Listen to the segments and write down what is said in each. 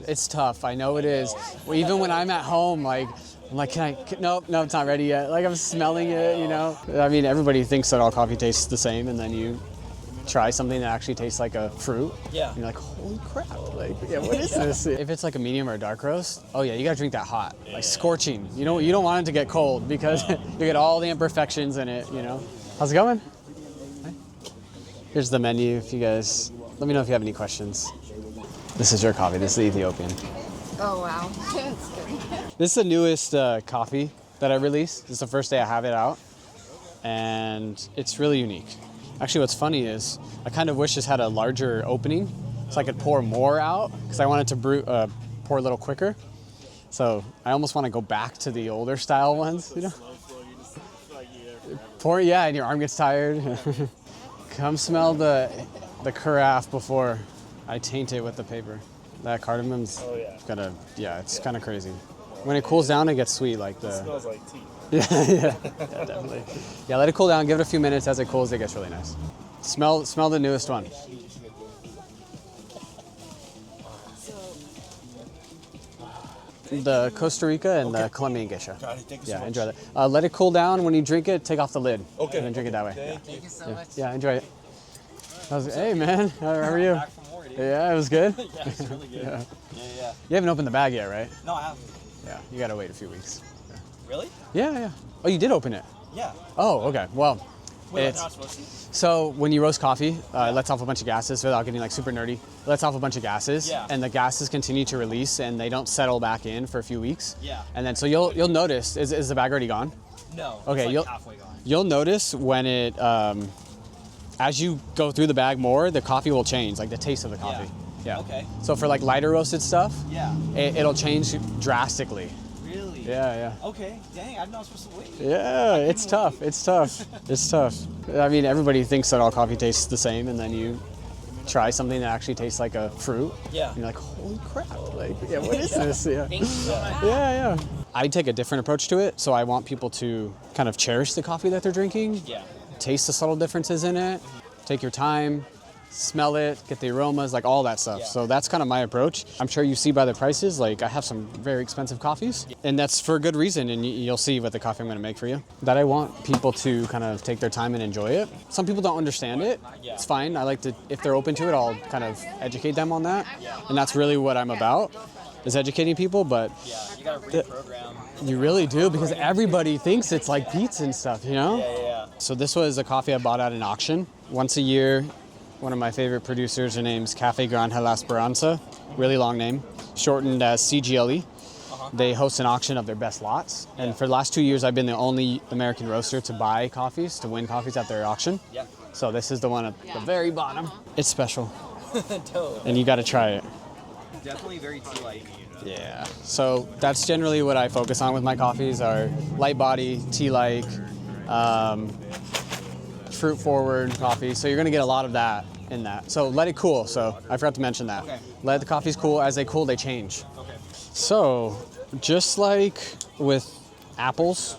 It's tough, I know it is. Well, even when I'm at home, like, I'm like, nope, it's not ready yet. Like, I'm smelling it, you know? I mean, everybody thinks that all coffee tastes the same, and then you try something that actually tastes like a fruit. Yeah. And you're like, holy crap, like, yeah, what is this? If it's like a medium or a dark roast, oh yeah, you gotta drink that hot, like scorching. You don't want it to get cold because you get all the imperfections in it, you know? How's it going? Hi. Here's the menu if you guys, let me know if you have any questions. This is your coffee, this is the Ethiopian. Oh wow, that's good. This is the newest coffee that I released. This is the first day I have it out, and it's really unique. Actually, what's funny is I kind of wish this had a larger opening so I could pour more out because I wanted to pour a little quicker. So I almost want to go back to the older style ones, you know? Pour, yeah, and your arm gets tired. Come smell the carafe before I taint it with the paper. That cardamom's it's kind of crazy. When it cools down, it gets sweet like the... It smells like tea. Yeah, definitely. Yeah, let it cool down, give it a few minutes. As it cools, it gets really nice. Smell the newest one. The Costa Rica and the Colombian geisha. Thank you so much. Enjoy that. Let it cool down. When you drink it, take off the lid. Okay. And then drink it that way. Thank you so much. Yeah, enjoy it. Hey man, how are you? Back from Oregon. Yeah, it was good? Yeah, it's really good. Yeah. Yeah. You haven't opened the bag yet, right? No, I haven't. Yeah, you gotta wait a few weeks. Really? Yeah. Oh, you did open it? Yeah. Oh, okay. Well, Wait, it's... I'm not supposed to? So when you roast coffee, it lets off a bunch of gases without getting like super nerdy. It lets off a bunch of gases, and the gases continue to release, and they don't settle back in for a few weeks. Yeah. And then so you'll notice, is the bag already gone? No. Okay, it's like halfway gone. You'll notice when it, as you go through the bag more, the coffee will change, like the taste of the coffee. Yeah. Okay. So for like lighter roasted stuff, it'll change drastically. Really? Yeah. Okay. Dang, I'm not supposed to wait. Yeah, it's tough. It's tough. I mean, everybody thinks that all coffee tastes the same, and then you try something that actually tastes like a fruit. Yeah. And you're like, holy crap! Like, yeah, what is this? Yeah. Thank you so much. Yeah. I take a different approach to it, so I want people to kind of cherish the coffee that they're drinking. Yeah. Taste the subtle differences in it. Take your time. Smell it, get the aromas, like all that stuff. Yeah. So that's kind of my approach. I'm sure you see by the prices, like I have some very expensive coffees, and that's for a good reason, and you'll see what the coffee I'm gonna make for you. That I want people to kind of take their time and enjoy it. Some people don't understand it. It's fine. I like to, if they're open to it, I'll kind of educate them on that. And that's really what I'm about, is educating people, but you gotta reprogram. You really do, because everybody thinks it's like pizza and stuff, you know? Yeah. So this was a coffee I bought at an auction. Once a year, one of my favorite producers, her name's Cafe Granja La Esperanza, really long name, shortened as CGLE. They host an auction of their best lots. And for the last 2 years, I've been the only American roaster to buy coffees, to win coffees at their auction. Yeah. So this is the one at the very bottom. It's special. And you gotta try it. Definitely very tea-like. Yeah. So that's generally what I focus on with my coffees, are light body, tea-like, fruit forward coffee. So you're gonna get a lot of that in that. So let it cool. So I forgot to mention that. Okay. Let the coffees cool. As they cool, they change. Okay. So just like with apples,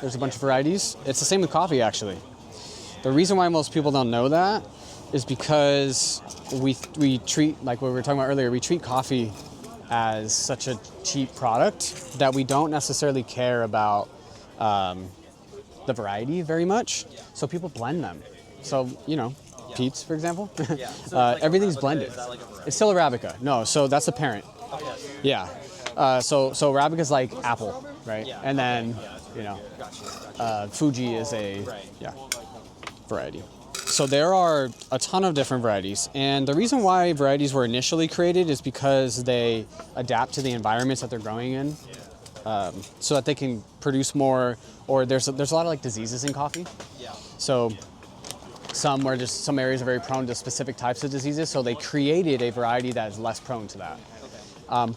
there's a bunch of varieties. It's the same with coffee, actually. The reason why most people don't know that is because we treat, like what we were talking about earlier, we treat coffee as such a cheap product that we don't necessarily care about the variety very much. So people blend them. So, you know, Pete's, for example, everything's blended. It's still Arabica. No, so that's the parent. Yeah. So Arabica's like apple, right? And then, you know, Fuji is a variety. So there are a ton of different varieties, and the reason why varieties were initially created is because they adapt to the environments that they're growing in, so that they can produce more. Or there's a lot of like diseases in coffee. So some areas are very prone to specific types of diseases, so they created a variety that is less prone to that.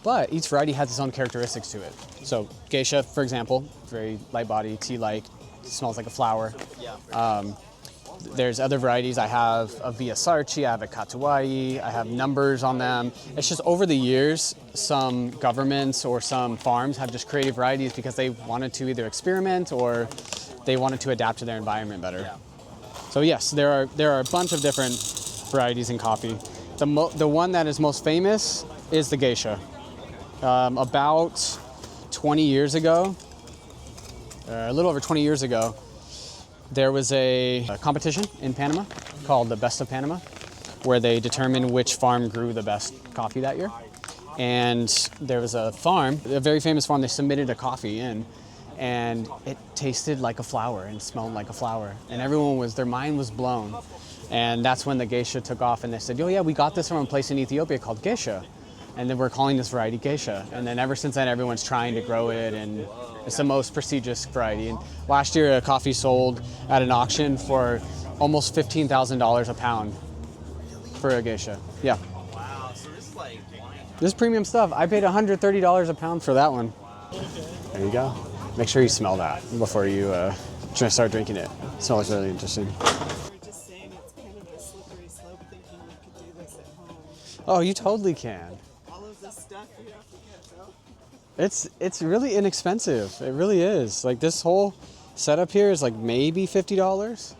But each variety has its own characteristics to it. So geisha, for example, very light body, tea-like, smells like a flower. There's other varieties. I have a Via Sarchi, I have a Katuai, I have numbers on them. It's just over the years, some governments or some farms have just created varieties because they wanted to either experiment or they wanted to adapt to their environment better. So yes, there are a bunch of different varieties in coffee. The one that is most famous is the geisha. About 20 years ago, a little over 20 years ago, there was a competition in Panama called the Best of Panama, where they determined which farm grew the best coffee that year. And there was a farm, a very famous farm, they submitted a coffee in, and it tasted like a flower and smelled like a flower. And everyone was, their mind was blown. And that's when the geisha took off, and they said, oh yeah, we got this from a place in Ethiopia called geisha. And then we're calling this variety geisha. And then ever since then, everyone's trying to grow it, and it's the most prestigious variety. And last year, a coffee sold at an auction for almost $15,000 a pound for a geisha. Yeah. Wow, so this is like wine. This is premium stuff. I paid $130 a pound for that one. There you go. Make sure you smell that before you start drinking it. It smells really interesting. We were just saying it's kind of a slippery slope thinking we could do this at home. Oh, you totally can. All of this stuff we have to get out. It's really inexpensive. It really is. Like this whole setup here is like maybe $50.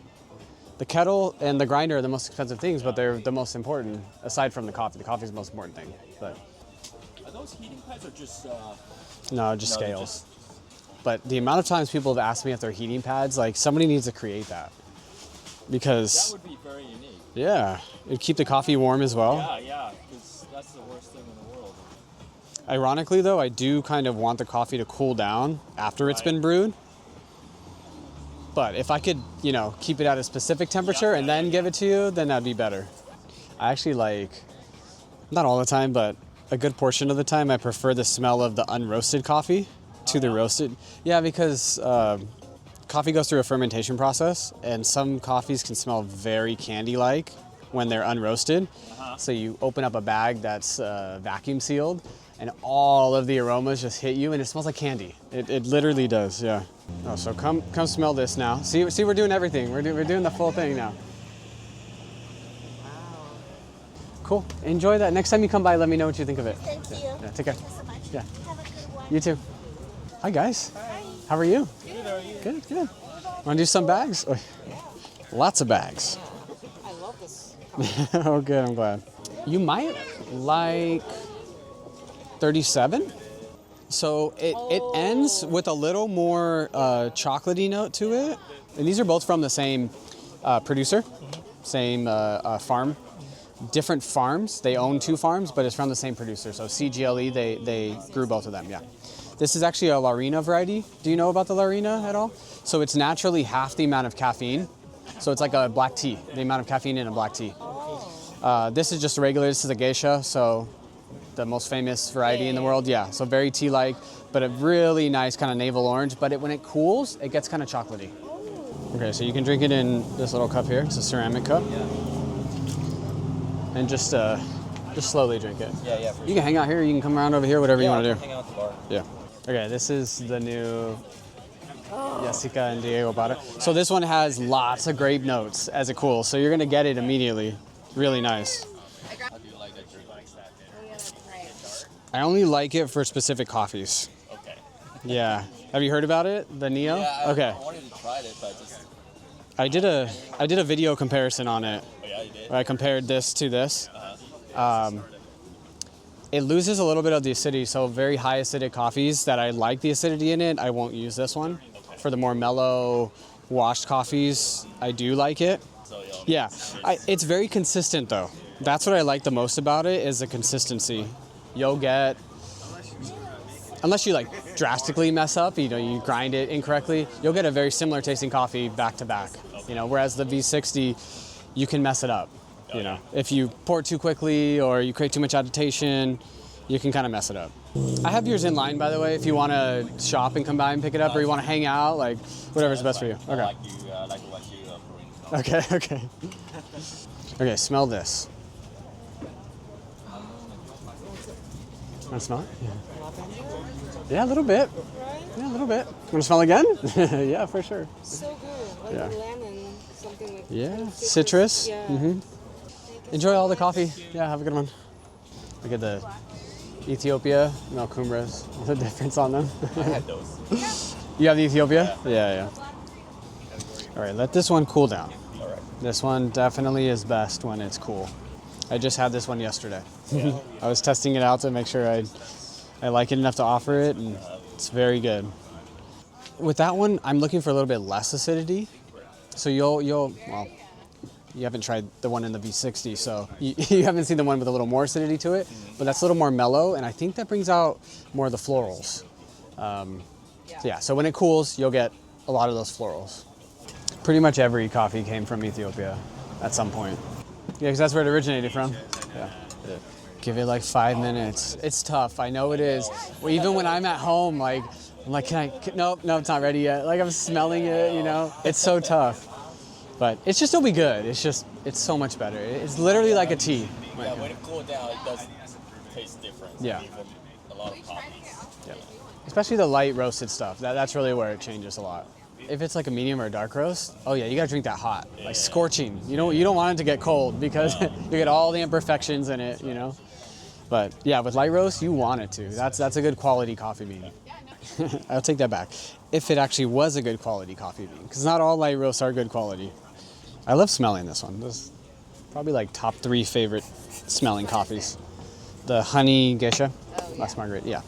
The kettle and the grinder are the most expensive things, but they're the most important aside from the coffee. The coffee is the most important thing. But Are those heating pads or just? no, just scales. But the amount of times people have asked me if they're heating pads, like somebody needs to create that. That Because would be very unique. yeah, it'd keep the coffee warm as well. Yeah, because that's the worst thing in the world. Ironically though, I do kind of want the coffee to cool down after it's been brewed. But if I could, keep it at a specific temperature and then give it to you, then that'd be better. I actually like, not all the time, but a good portion of the time, I prefer the smell of the unroasted coffee to the roasted. Yeah, because coffee goes through a fermentation process, and some coffees can smell very candy-like when they're unroasted. So you open up a bag that's vacuum sealed, and all of the aromas just hit you, and it smells like candy. It literally does, yeah. Oh, so come smell this now. See, we're doing everything. We're doing the full thing now. Cool. Enjoy that. Next time you come by, let me know what you think of it. Thank you. Yeah, take care. Thank you so much. Yeah. Have a good one. You too. Hi guys. Hi. How are you? Good. How are you? Good. Good. Want to do some bags? Oh, lots of bags. I love this. Oh, good. I'm glad. You might like 37. So it ends with a little more chocolatey note to it. And these are both from the same producer, same farm. Different farms. They own two farms, but it's from the same producer. So CGLE, they grew both of them, yeah. This is actually a Larina variety. Do you know about the Larina at all? So it's naturally half the amount of caffeine. So it's like a black tea, the amount of caffeine in a black tea. This is just a regular, this is a geisha, so the most famous variety in the world, yeah. So very tea-like, but a really nice kind of navel orange. But when it cools, it gets kind of chocolatey. Okay, so you can drink it in this little cup here. It's a ceramic cup. Yeah. And just slowly drink it. Yeah, for You can hang out here, you can come around over here, whatever you want to do. Hang out at the bar. Yeah. Okay, this is the new Jessica and Diego bought it. So this one has lots of grape notes as it cools, so you're gonna get it immediately. Really nice. How do you like that drink like that? I only like it for specific coffees. Okay. Yeah. Have you heard about it? The Neo? Yeah, Okay. I wanted to try it, but just. I did a video comparison on it. Oh yeah, you did. Where I compared this to this. It loses a little bit of the acidity, so very high acidic coffees that I like the acidity in it, I won't use this one. For the more mellow, washed coffees, I do like it. Yeah, it's very consistent though. That's what I like the most about it is the consistency. You'll get, unless you like drastically mess up, you grind it incorrectly, you'll get a very similar tasting coffee back to back. Whereas the V60, you can mess it up. If you pour it too quickly or you create too much agitation, you can kind of mess it up. I have yours in line, by the way, if you want to shop and come by and pick it up, or you want to hang out, like whatever's best for you. Okay. I like to watch you brewing. Okay. Okay, smell this. Want to smell it? Yeah, a little bit. Yeah, a little bit. Want to smell again? Yeah, for sure. So good. Like Yeah. lemon, something like Yeah, citrus. Yeah. Mm-hmm. Enjoy all the coffee. Yeah, have a good one. Look at the Ethiopia Malcumbras. The difference on them. I had those. You have the Ethiopia? Yeah. All right, let this one cool down. All right. This one definitely is best when it's cool. I just had this one yesterday. I was testing it out to make sure I I like it enough to offer it, and it's very good. With that one, I'm looking for a little bit less acidity. So well, you haven't tried the one in the V60, so you haven't seen the one with a little more acidity to it, but that's a little more mellow, and I think that brings out more of the florals. So when it cools, you'll get a lot of those florals. Pretty much every coffee came from Ethiopia at some point. Yeah, because that's where it originated from. Yeah. Give it like 5 minutes. It's tough, I know it is. Well, even when I'm at home, like, I'm like, no, it's not ready yet. Like, I'm smelling it, you know? It's so tough. But it'll be good. It's so much better. It's literally like a tea. Yeah, when it cools down, it does taste different. Yeah. Even a lot of coffees. Yeah. Especially the light roasted stuff. That's really where it changes a lot. If it's like a medium or a dark roast, oh yeah, you gotta drink that hot, like scorching. You don't want it to get cold because you get all the imperfections in it, you know. But yeah, with light roast, you want it to. That's a good quality coffee bean. I'll take that back. If it actually was a good quality coffee bean, because not all light roasts are good quality. I love smelling this one. This is probably like top 3 favorite smelling coffees. The honey geisha, last margarita, yeah.